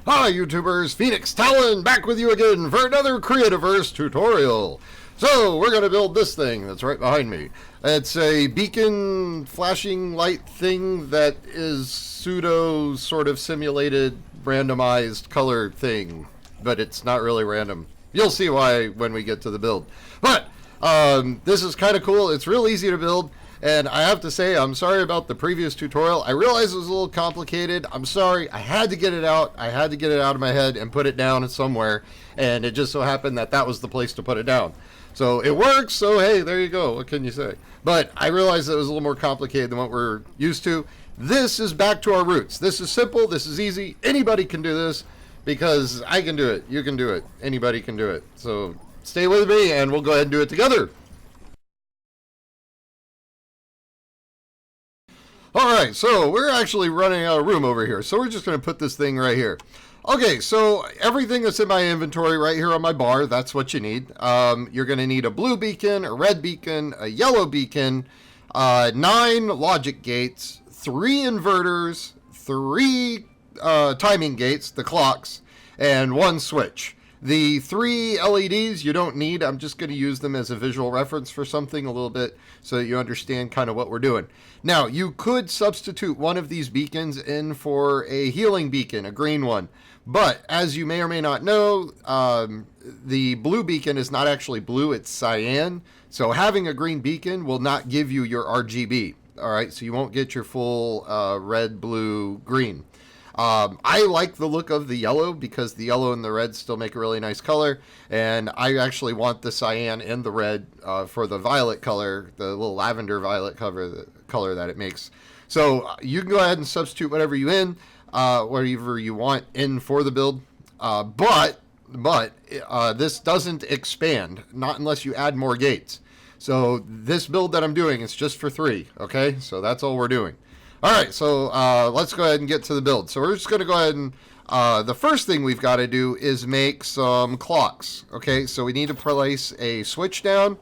Hi YouTubers, PhoenixTalon back with you again for another Creativerse tutorial. So we're going to build this thing that's right behind me. It's a beacon flashing light thing that is pseudo sort of simulated randomized color thing, but it's not really random. You'll see why when we get to the build. But this is kind of cool. It's real easy to build. And I have to say, I'm sorry about the previous tutorial. I realized it was a little complicated. I'm sorry. I had to get it out. I had to get it out of my head and put it down somewhere. And it just so happened that that was the place to put it down. So it works. So, hey, there you go. What can you say? But I realized it was a little more complicated than what we're used to. This is back to our roots. This is simple. This is easy. Anybody can do this because I can do it. You can do it. Anybody can do it. So stay with me and we'll go ahead and do it together. Alright, so we're actually running out of room over here, so we're just going to put this thing right here. Okay, so everything that's in my inventory right here on my bar, that's what you need. You're going to need a blue beacon, a red beacon, a yellow beacon, 9 logic gates, 3 inverters, 3 timing gates, the clocks, and 1 switch. The 3 LEDs you don't need. I'm just going to use them as a visual reference for something a little bit so that you understand kind of what we're doing. Now, you could substitute one of these beacons in for a healing beacon, a green one. But as you may or may not know, the blue beacon is not actually blue, it's cyan. So having a green beacon will not give you your RGB. All right, so you won't get your full red, blue, green. I like the look of the yellow because the yellow and the red still make a really nice color, and I actually want the cyan and the red for the violet color, the little lavender violet color that it makes. So you can go ahead and substitute whatever you want in for the build, but this doesn't expand, not unless you add more gates. So this build that I'm doing is just for 3, okay? So that's all we're doing. Alright, so let's go ahead and get to the build. So we're just going to go ahead and, the first thing we've got to do is make some clocks. Okay, so we need to place a switch down,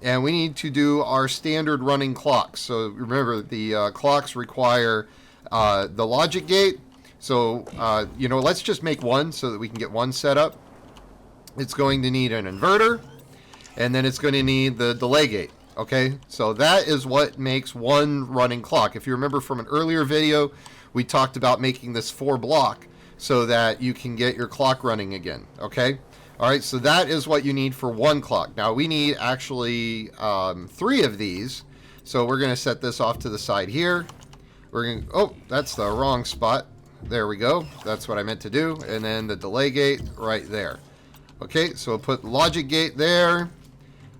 and we need to do our standard running clocks. So remember, the clocks require the logic gate. So, let's just make one so that we can get one set up. It's going to need an inverter, and then it's going to need the delay gate. Okay, so that is what makes one running clock. If you remember from an earlier video, we talked about making this 4 block so that you can get your clock running again. Okay, all right, so that is what you need for 1 clock. Now we need actually 3 of these, so we're going to set this off to the side here. We're going to, oh, that's the wrong spot. There we go. That's what I meant to do. And then the delay gate right there. Okay, so we'll put logic gate there.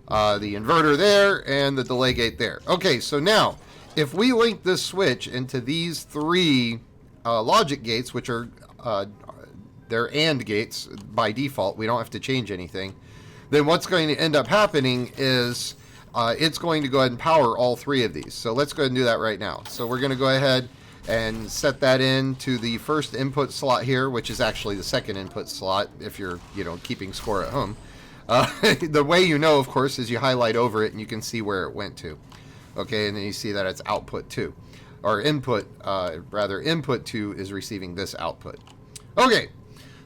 The inverter there, and the delay gate there. Okay, so now, if we link this switch into these 3 logic gates, which are, they're AND gates by default, we don't have to change anything, then what's going to end up happening is it's going to go ahead and power all 3 of these. So let's go ahead and do that right now. So we're going to go ahead and set that into the first input slot here, which is actually the second input slot if you're, keeping score at home. The way you know, of course, is you highlight over it and you can see where it went to. Okay, and then you see that it's output 2. Or input 2 is receiving this output. Okay,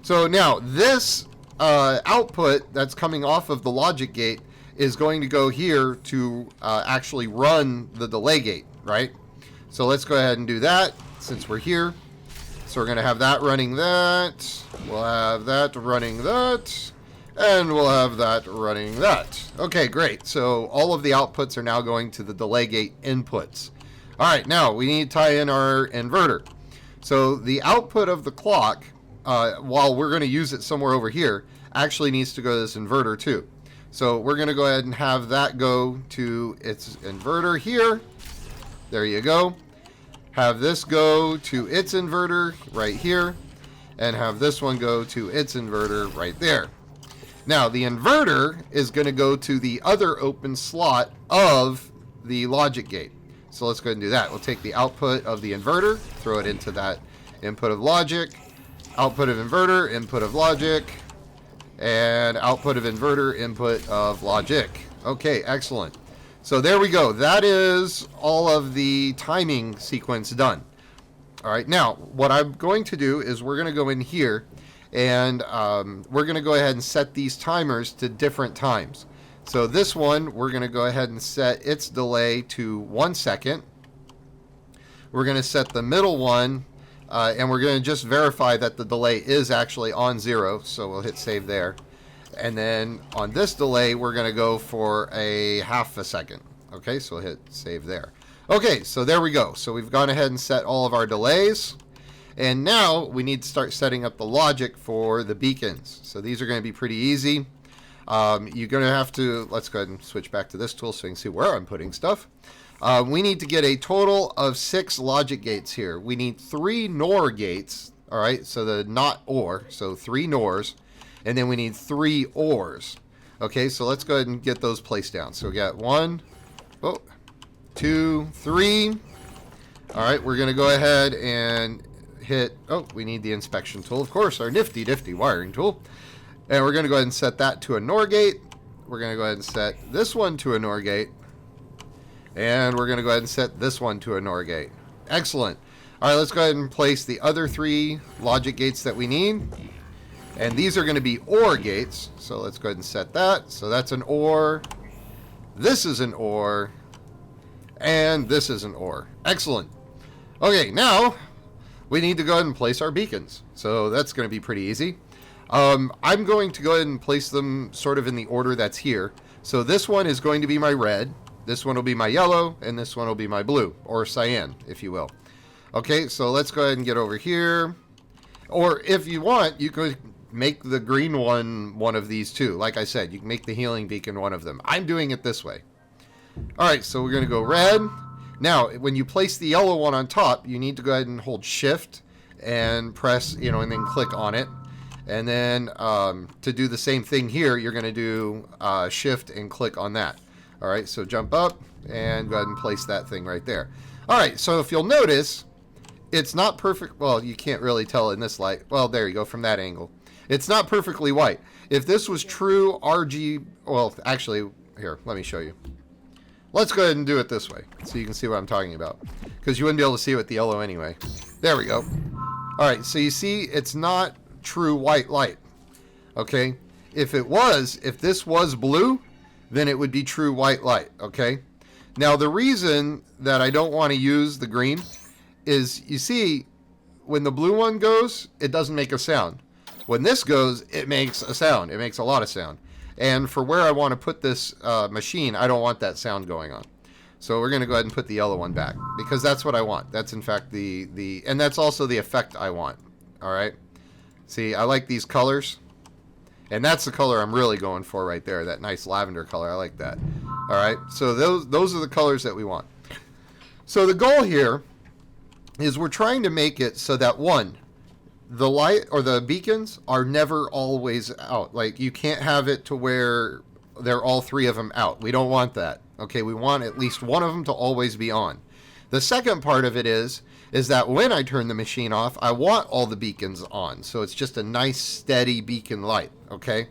so now this output that's coming off of the logic gate is going to go here to actually run the delay gate, right? So let's go ahead and do that since we're here. So we're going to have that running that. We'll have that running that. And we'll have that running that. Okay, great. So all of the outputs are now going to the delay gate inputs. All right, now we need to tie in our inverter. So the output of the clock, while we're going to use it somewhere over here, actually needs to go to this inverter too. So we're going to go ahead and have that go to its inverter here. There you go. Have this go to its inverter right here. And have this one go to its inverter right there. Now, the inverter is going to go to the other open slot of the logic gate. So let's go ahead and do that. We'll take the output of the inverter, throw it into that input of logic, output of inverter, input of logic, and output of inverter, input of logic. Okay, excellent. So there we go. That is all of the timing sequence done. All right, now what I'm going to do is we're going to go in here and we're going to go ahead and set these timers to different times. So this one, we're going to go ahead and set its delay to 1 second. We're going to set the middle one, and we're going to just verify that the delay is actually on 0. So we'll hit save there. And then on this delay, we're going to go for a half a second. Okay, so we'll hit save there. Okay, so there we go. So we've gone ahead and set all of our delays. And now we need to start setting up the logic for the beacons. So these are going to be pretty easy. You're going to have to, let's go ahead and switch back to this tool so you can see where I'm putting stuff. We need to get a total of 6 logic gates here. We need 3 NOR gates. All right, so the not OR, so 3 NORs. And then we need 3 ORs. Okay, so let's go ahead and get those placed down. So we got 1, 2, 3. All right, we're going to go ahead and hit, we need the inspection tool, of course, our nifty wiring tool. And we're going to go ahead and set that to a NOR gate. We're going to go ahead and set this one to a NOR gate. And we're going to go ahead and set this one to a NOR gate. Excellent. All right, let's go ahead and place the other 3 logic gates that we need. And these are going to be OR gates. So let's go ahead and set that. So that's an OR. This is an OR. And this is an OR. Excellent. Okay, now we need to go ahead and place our beacons. So that's going to be pretty easy. I'm going to go ahead and place them sort of in the order that's here. So this one is going to be my red. This one will be my yellow. And this one will be my blue, or cyan, if you will. Okay, so let's go ahead and get over here. Or if you want, you could make the green one of these two. Like I said, you can make the healing beacon one of them. I'm doing it this way. All right, so we're going to go red. Now, when you place the yellow one on top, you need to go ahead and hold shift and press, and then click on it. And then to do the same thing here, you're going to do shift and click on that. All right, so jump up and go ahead and place that thing right there. All right, so if you'll notice, it's not perfect. Well, you can't really tell in this light. Well, there you go, from that angle. It's not perfectly white. If this was true RG, well, actually, here, let me show you. Let's go ahead and do it this way so you can see what I'm talking about, because you wouldn't be able to see it with the yellow anyway. There we go. All right, so you see it's not true white light. Okay, if this was blue, then it would be true white light. Okay, now the reason that I don't want to use the green is, you see, when the blue one goes, it doesn't make a sound. When this goes, it makes a sound. It makes a lot of sound. And for where I want to put this machine, I don't want that sound going on. So we're going to go ahead and put the yellow one back, because that's what I want. That's in fact and that's also the effect I want. All right. See, I like these colors. And that's the color I'm really going for right there. That nice lavender color. I like that. All right. So those are the colors that we want. So the goal here is we're trying to make it so that, one, the light or the beacons are never always out. Like, you can't have it to where they're all 3 of them out. We don't want that. Okay, we want at least one of them to always be on. The second part of it is that when I turn the machine off, I want all the beacons on. So it's just a nice steady beacon light. Okay,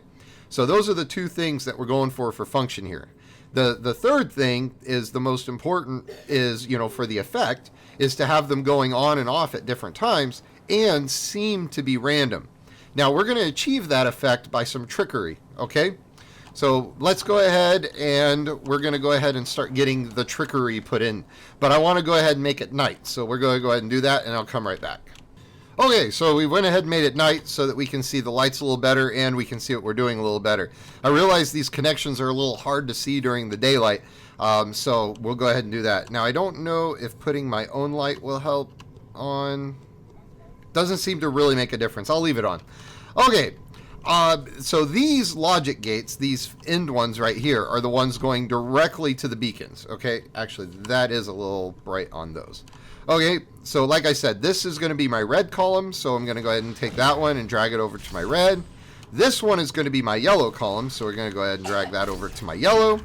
so those are the 2 things that we're going for function here. The third thing is the most important, is, for the effect, is to have them going on and off at different times and seem to be random. Now we're going to achieve that effect by some trickery. Okay, so let's go ahead and we're going to go ahead and start getting the trickery put in, but I want to go ahead and make it night, so we're going to go ahead and do that, and I'll come right back. Okay, so we went ahead and made it night so that we can see the lights a little better and we can see what we're doing a little better. I realize these connections are a little hard to see during the daylight, so we'll go ahead and do that. Now I don't know if putting my own light will help on. Doesn't seem to really make a difference. I'll leave it on. Okay, so these logic gates, these end ones right here, are the ones going directly to the beacons. Okay, actually that is a little bright on those. Okay, so like I said, this is going to be my red column, so I'm going to go ahead and take that one and drag it over to my red. This one is going to be my yellow column, so we're going to go ahead and drag that over to my yellow.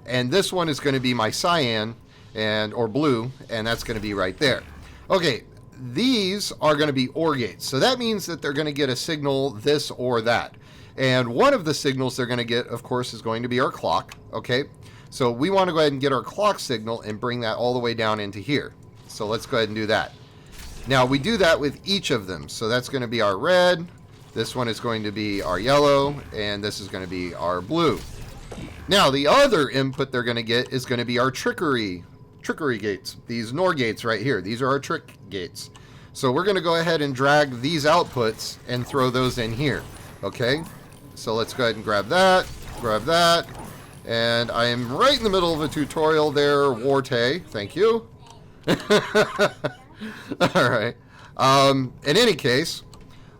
And this one is going to be my cyan or blue, and that's going to be right there. Okay, these are going to be OR gates, so that means that they're going to get a signal this or that. And one of the signals they're going to get, of course, is going to be our clock. Okay, so we want to go ahead and get our clock signal and bring that all the way down into here. So let's go ahead and do that. Now we do that with each of them. So that's going to be our red, this one is going to be our yellow, and this is going to be our blue. Now the other input they're going to get is going to be our trickery gates. These NOR gates right here. These are our trick gates. So we're going to go ahead and drag these outputs and throw those in here. Okay? So let's go ahead and grab that, and I am right in the middle of a tutorial there, Warte. Thank you. Alright. In any case,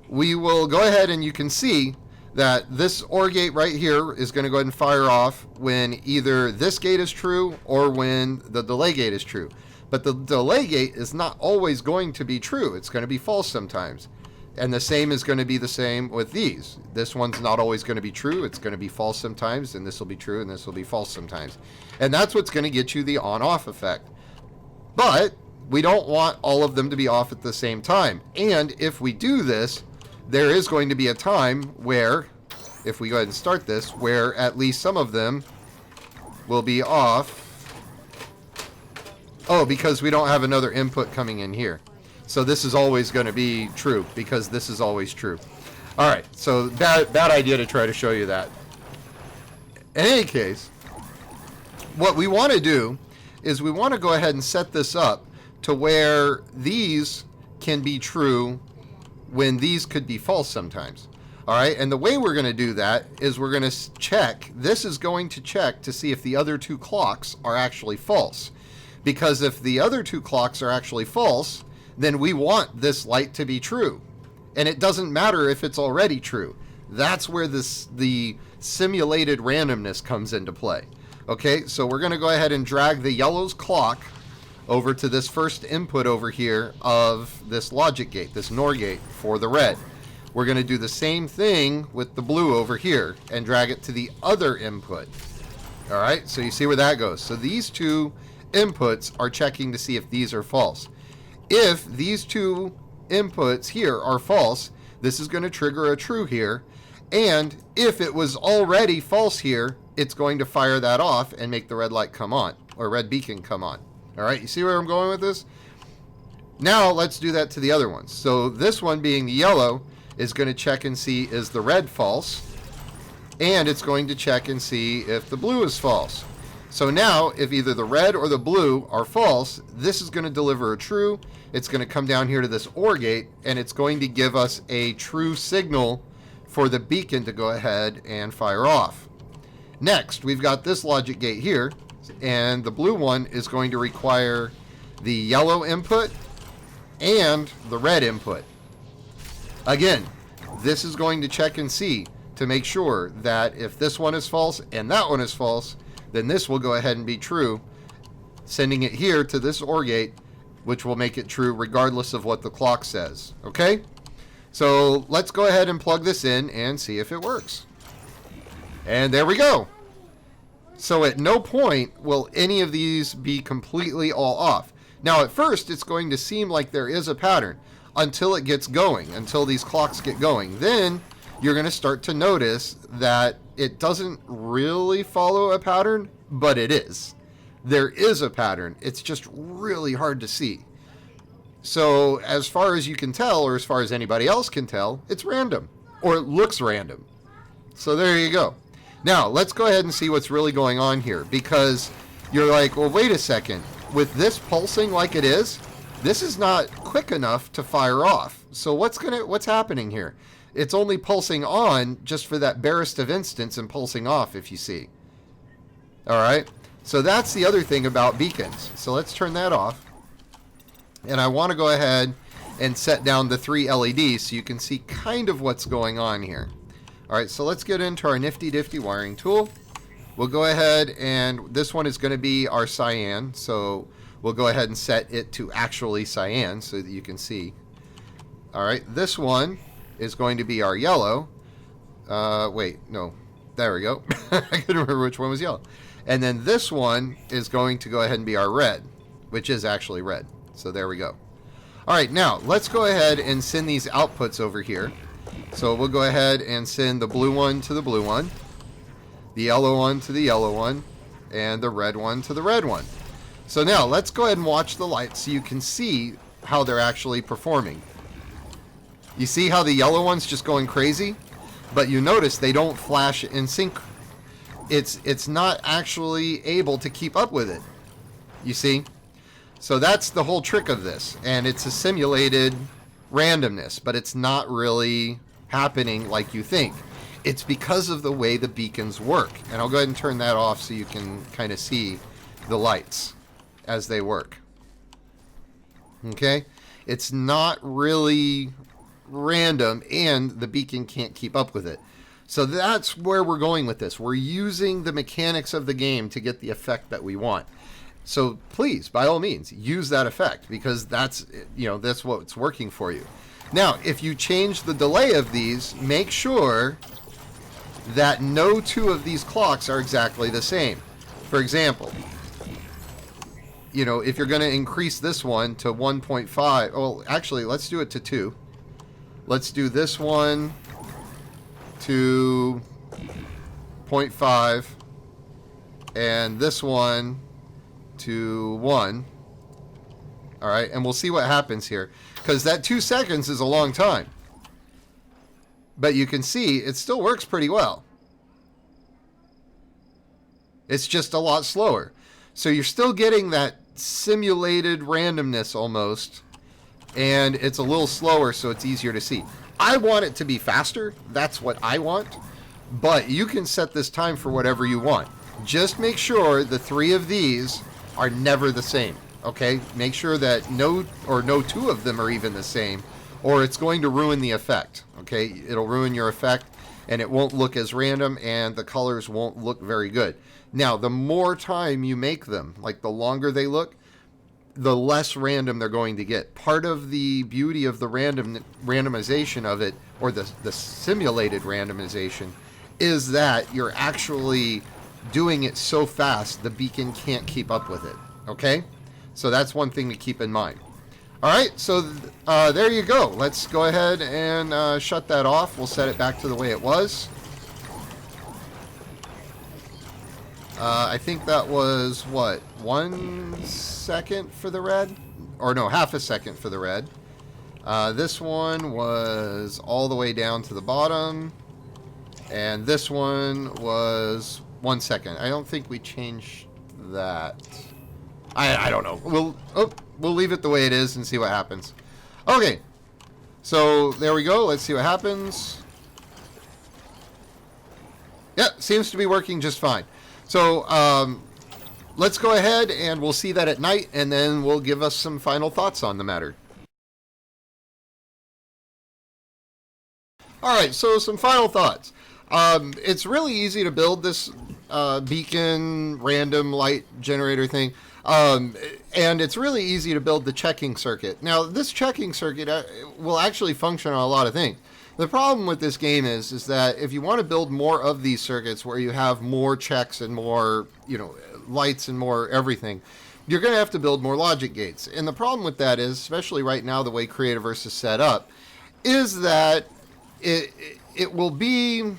we will go ahead and you can see that this OR gate right here is going to go ahead and fire off when either this gate is true or when the delay gate is true. But the delay gate is not always going to be true. It's going to be false sometimes. And the same is going to be the same with these. This one's not always going to be true. It's going to be false sometimes, and this will be true, and this will be false sometimes. And that's what's going to get you the on-off effect. But we don't want all of them to be off at the same time. And if we do this, there is going to be a time where, if we go ahead and start this, where at least some of them will be off. Oh, because we don't have another input coming in here. So this is always going to be true, because this is always true. All right, so bad idea to try to show you that. In any case, what we want to do is we want to go ahead and set this up to where these can be true when these could be false sometimes. All right, and the way we're going to do that is we're going to check. This is going to check to see if the other two clocks are actually false. Because if the other two clocks are actually false, then we want this light to be true. And it doesn't matter if it's already true. That's where the simulated randomness comes into play. Okay, so we're going to go ahead and drag the yellow's clock over to this first input over here of this logic gate, this NOR gate for the red. We're going to do the same thing with the blue over here and drag it to the other input. All right, so you see where that goes. So these two inputs are checking to see if these are false. If these two inputs here are false, this is going to trigger a true here. And if it was already false here, it's going to fire that off and make the red light come on, or red beacon come on. All right, you see where I'm going with this? Now let's do that to the other ones. So this one being the yellow is going to check and see is the red false, and it's going to check and see if the blue is false. So now if either the red or the blue are false, this is going to deliver a true. It's going to come down here to this OR gate, and it's going to give us a true signal for the beacon to go ahead and fire off. Next, we've got this logic gate here, and the blue one is going to require the yellow input and the red input. Again, this is going to check and see to make sure that if this one is false and that one is false, then this will go ahead and be true, sending it here to this OR gate, which will make it true regardless of what the clock says. Okay? So let's go ahead and plug this in and see if it works. And there we go. So at no point will any of these be completely all off. Now at first it's going to seem like there is a pattern until it gets going, until these clocks get going. Then you're going to start to notice that it doesn't really follow a pattern, but it is. There is a pattern. It's just really hard to see. So as far as you can tell, or as far as anybody else can tell, it's random, or it looks random. So there you go. Now let's go ahead and see what's really going on here, because you're like, well, wait a second. With this pulsing like it is, this is not quick enough to fire off. So what's happening here? It's only pulsing on just for that barest of instance and pulsing off, if you see. All right. So that's the other thing about beacons. So let's turn that off. And I want to go ahead and set down the 3 LEDs so you can see kind of what's going on here. All right, so let's get into our nifty diffy wiring tool. We'll go ahead, and this one is going to be our cyan. So we'll go ahead and set it to actually cyan so that you can see. All right, this one is going to be our yellow. Wait, no, there we go. I couldn't remember which one was yellow. And then this one is going to go ahead and be our red, which is actually red. So there we go. All right, now let's go ahead and send these outputs over here. So we'll go ahead and send the blue one to the blue one, the yellow one to the yellow one, and the red one to the red one. So now let's go ahead and watch the light so you can see how they're actually performing. You see how the yellow one's just going crazy? But you notice they don't flash in sync. It's not actually able to keep up with it. You see? So that's the whole trick of this. And it's a simulated randomness, but it's not really happening like you think. It's because of the way the beacons work. And I'll go ahead and turn that off so you can kind of see the lights as they work. Okay? It's not really random, and the beacon can't keep up with it. So that's where we're going with this. We're using the mechanics of the game to get the effect that we want. So please, by all means, use that effect, because that's, you know, that's what's working for you. Now, if you change the delay of these, make sure that no two of these clocks are exactly the same. For example, you know, if you're going to increase this one to 1.5, well, actually, let's do it to 2. Let's do this one to 0.5 and this one to 1. All right, and we'll see what happens here, because that 2 seconds is a long time. But you can see it still works pretty well. It's just a lot slower. So you're still getting that simulated randomness almost, and it's a little slower, so it's easier to see. I want it to be faster. That's what I want. But you can set this time for whatever you want. Just make sure the 3 of these are never the same. Okay? Make sure that no 2 of them are even the same, or it's going to ruin the effect. Okay? It'll ruin your effect, and it won't look as random, and the colors won't look very good. Now, the more time you make them, like the longer they look, the less random they're going to get. Part of the beauty of the randomization of it, or the simulated randomization, is that you're actually doing it so fast the beacon can't keep up with it. Okay? So that's one thing to keep in mind. Alright, so there you go. Let's go ahead and shut that off. We'll set it back to the way it was. I think that was, what, 1 second for the red? Or no, half a second for the red. This one was all the way down to the bottom. And this one was 1 second. I don't think we changed that. I don't know. We'll leave it the way it is and see what happens. Okay. So there we go. Let's see what happens. Yeah, seems to be working just fine. So let's go ahead and we'll see that at night, and then we'll give us some final thoughts on the matter. Alright, so some final thoughts. It's really easy to build this beacon random light generator thing. And it's really easy to build the checking circuit. Now, this checking circuit will actually function on a lot of things. The problem with this game is that if you want to build more of these circuits where you have more checks and more, you know, lights and more everything, you're going to have to build more logic gates. And the problem with that is, especially right now the way Creativerse is set up, is that it will be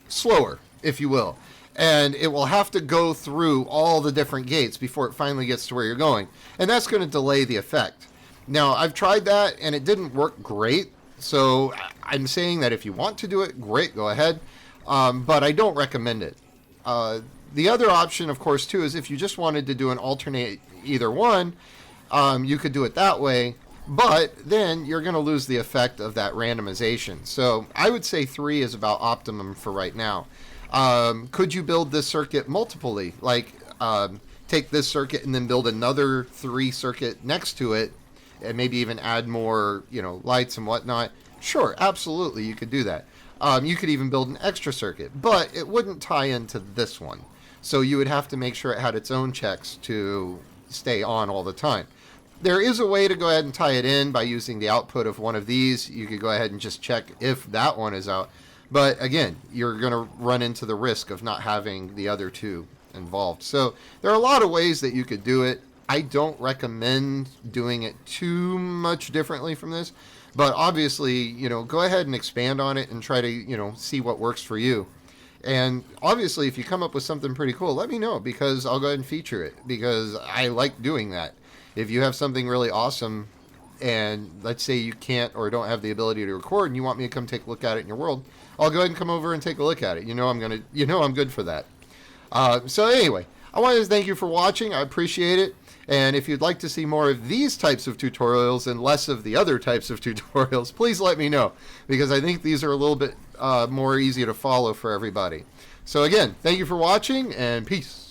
slower, if you will. And it will have to go through all the different gates before it finally gets to where you're going. And that's going to delay the effect. Now, I've tried that, and it didn't work great. So I'm saying that if you want to do it, great, go ahead. But I don't recommend it. The other option, of course, too, is if you just wanted to do an alternate either one, you could do it that way. But then you're going to lose the effect of that randomization. So I would say 3 is about optimum for right now. Could you build this circuit multiply? Like, take this circuit and then build another 3 circuit next to it, and maybe even add more, you know, lights and whatnot? Sure, absolutely, you could do that. You could even build an extra circuit, but it wouldn't tie into this one. So you would have to make sure it had its own checks to stay on all the time. There is a way to go ahead and tie it in by using the output of one of these. You could go ahead and just check if that one is out. But again, you're going to run into the risk of not having the other 2 involved. So there are a lot of ways that you could do it. I don't recommend doing it too much differently from this. But obviously, you know, go ahead and expand on it and try to, you know, see what works for you. And obviously, if you come up with something pretty cool, let me know, because I'll go ahead and feature it, because I like doing that. If you have something really awesome, and let's say you can't or don't have the ability to record, and you want me to come take a look at it in your world, I'll go ahead and come over and take a look at it. I'm good for that. So anyway, I wanted to thank you for watching. I appreciate it. And if you'd like to see more of these types of tutorials and less of the other types of tutorials, please let me know, because I think these are a little bit more easy to follow for everybody. So again, thank you for watching, and peace.